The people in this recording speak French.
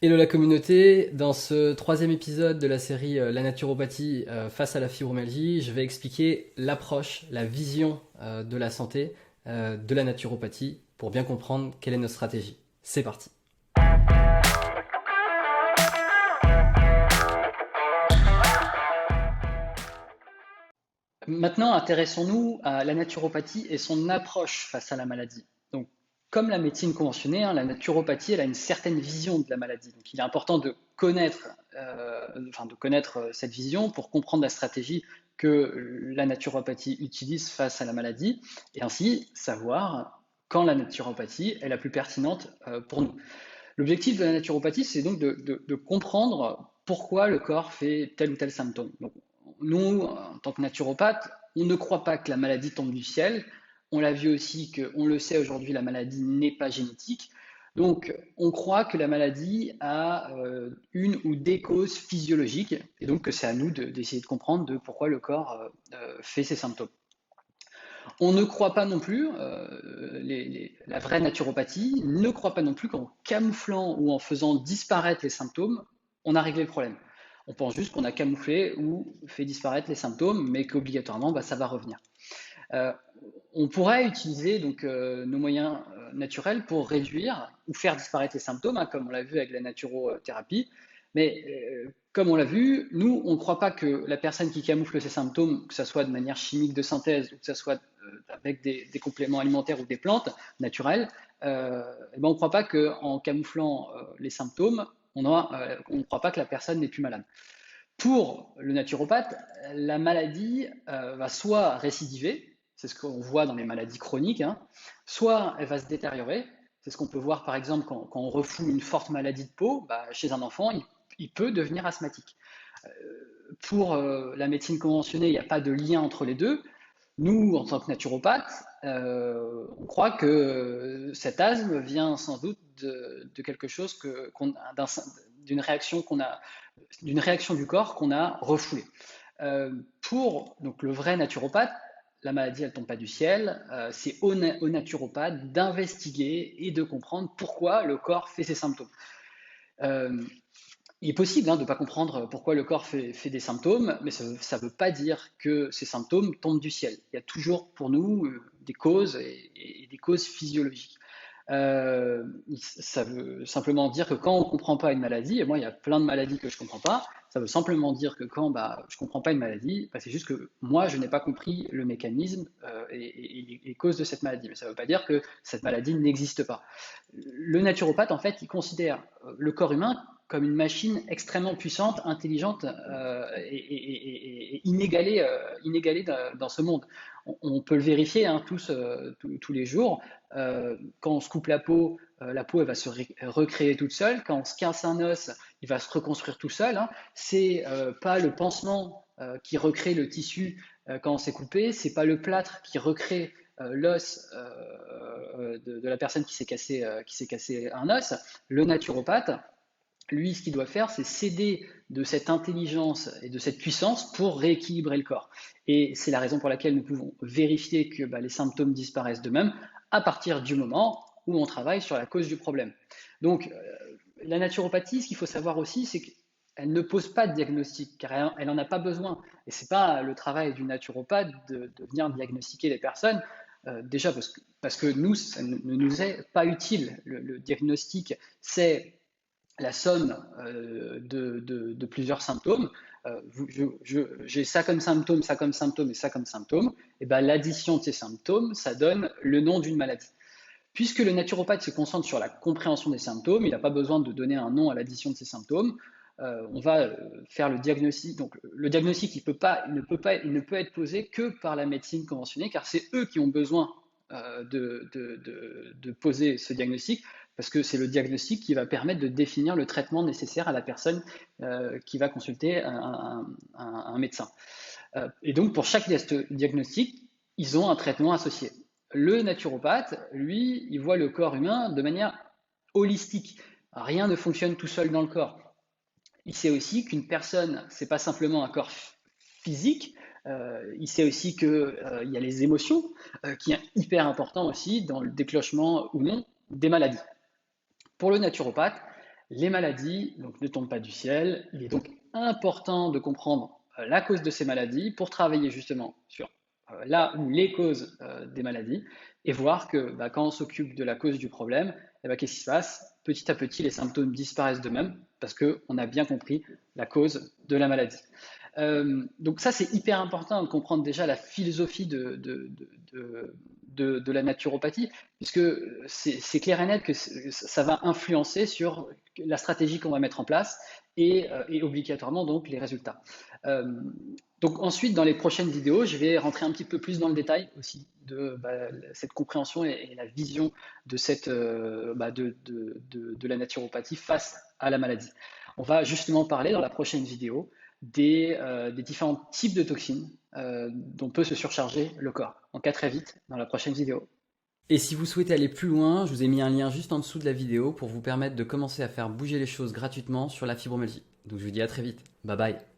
Hello la communauté, dans ce troisième épisode de la série La naturopathie face à la fibromyalgie, je vais expliquer l'approche, la vision de la santé, de la naturopathie pour bien comprendre quelle est notre stratégie. C'est parti. Maintenant, intéressons-nous à la naturopathie et son approche face à la maladie. Donc, comme la médecine conventionnée, la naturopathie, elle a une certaine vision de la maladie. Donc, il est important de connaître cette vision pour comprendre la stratégie que la naturopathie utilise face à la maladie et ainsi savoir quand la naturopathie est la plus pertinente pour nous. L'objectif de la naturopathie, c'est donc de comprendre pourquoi le corps fait tel ou tel symptôme. Donc, nous, en tant que naturopathe, on ne croit pas que la maladie tombe du ciel. On l'a vu aussi qu'on le sait aujourd'hui, la maladie n'est pas génétique. Donc, on croit que la maladie a une ou des causes physiologiques, et donc que c'est à nous d'essayer de comprendre pourquoi le corps fait ces symptômes. On ne croit pas non plus, la vraie naturopathie ne croit pas non plus qu'en camouflant ou en faisant disparaître les symptômes, on a réglé le problème. On pense juste qu'on a camouflé ou fait disparaître les symptômes, mais qu'obligatoirement, ça va revenir. Euh, on pourrait utiliser donc nos moyens naturels pour réduire ou faire disparaître les symptômes, comme on l'a vu avec la naturothérapie. Mais comme on l'a vu, nous, on ne croit pas que la personne qui camoufle ses symptômes, que ce soit de manière chimique de synthèse ou que ce soit avec des compléments alimentaires ou des plantes naturelles, on ne croit pas qu'en camouflant les symptômes, on ne croit pas que la personne n'est plus malade. Pour le naturopathe, la maladie va soit récidiver, c'est ce qu'on voit dans les maladies chroniques, soit elle va se détériorer. C'est ce qu'on peut voir par exemple quand on refoule une forte maladie de peau, chez un enfant, il peut devenir asthmatique. Pour la médecine conventionnée, il n'y a pas de lien entre les deux. Nous, en tant que naturopathe, on croit que cet asthme vient sans doute de quelque chose d'une réaction d'une réaction du corps qu'on a refoulée. Pour donc le vrai naturopathe, la maladie elle tombe pas du ciel. C'est au naturopathe d'investiguer et de comprendre pourquoi le corps fait ces symptômes. Euh, il est possible de ne pas comprendre pourquoi le corps fait des symptômes, mais ça ne veut pas dire que ces symptômes tombent du ciel. Il y a toujours pour nous des causes et des causes physiologiques. Euh, Ça veut simplement dire que quand on ne comprend pas une maladie, et moi il y a plein de maladies que je ne comprends pas, ça veut simplement dire que quand je ne comprends pas une maladie, c'est juste que moi je n'ai pas compris le mécanisme et les causes de cette maladie. Mais ça ne veut pas dire que cette maladie n'existe pas. Le naturopathe, en fait, il considère le corps humain comme une machine extrêmement puissante, intelligente et inégalée dans ce monde. On peut le vérifier tous les jours. Quand on se coupe la peau elle va se recréer toute seule. Quand on se casse un os, il va se reconstruire tout seul. C'est pas le pansement qui recrée le tissu quand on s'est coupé, c'est pas le plâtre qui recrée l'os de la personne qui s'est cassé un os. Le naturopathe, lui, ce qu'il doit faire, c'est s'aider de cette intelligence et de cette puissance pour rééquilibrer le corps. Et c'est la raison pour laquelle nous pouvons vérifier que les symptômes disparaissent d'eux-mêmes à partir du moment où on travaille sur la cause du problème. Donc, la naturopathie, ce qu'il faut savoir aussi, c'est qu'elle ne pose pas de diagnostic, car elle n'en a pas besoin. Et ce n'est pas le travail du naturopathe de venir diagnostiquer les personnes, déjà parce que nous, ça ne nous est pas utile. Le diagnostic, c'est la somme de plusieurs symptômes. J'ai ça comme symptôme, ça comme symptôme et ça comme symptôme. Et ben, l'addition de ces symptômes, ça donne le nom d'une maladie. Puisque le naturopathe se concentre sur la compréhension des symptômes, il n'a pas besoin de donner un nom à l'addition de ces symptômes. On va faire le diagnostic. Donc, le diagnostic, il ne peut être posé que par la médecine conventionnée, car c'est eux qui ont besoin de poser ce diagnostic, parce que c'est le diagnostic qui va permettre de définir le traitement nécessaire à la personne qui va consulter un médecin. Et donc, pour chaque diagnostic, ils ont un traitement associé. Le naturopathe, lui, il voit le corps humain de manière holistique. Rien ne fonctionne tout seul dans le corps. Il sait aussi qu'une personne, c'est pas simplement un corps physique, il sait aussi qu'il y a les émotions, qui est hyper important aussi dans le déclenchement ou non des maladies. Pour le naturopathe, Les maladies donc, ne tombent pas du ciel. Il est donc important de comprendre la cause de ces maladies pour travailler justement sur là où les causes des maladies et voir que bah, quand on s'occupe de la cause du problème, eh ben, qu'est-ce qui se passe? Petit à petit, les symptômes disparaissent d'eux-mêmes parce qu'on a bien compris la cause de la maladie. Donc ça, c'est hyper important de comprendre déjà la philosophie de la naturopathie, puisque c'est clair et net que ça va influencer sur la stratégie qu'on va mettre en place et obligatoirement donc les résultats. Euh, donc ensuite, dans les prochaines vidéos, je vais rentrer un petit peu plus dans le détail aussi de cette compréhension et la vision de, de la naturopathie face à la maladie. On va justement parler dans la prochaine vidéo des différents types de toxines dont peut se surcharger le corps. Donc à très vite dans la prochaine vidéo. Et si vous souhaitez aller plus loin, je vous ai mis un lien juste en dessous de la vidéo pour vous permettre de commencer à faire bouger les choses gratuitement sur la fibromyalgie. Donc je vous dis à très vite. Bye bye.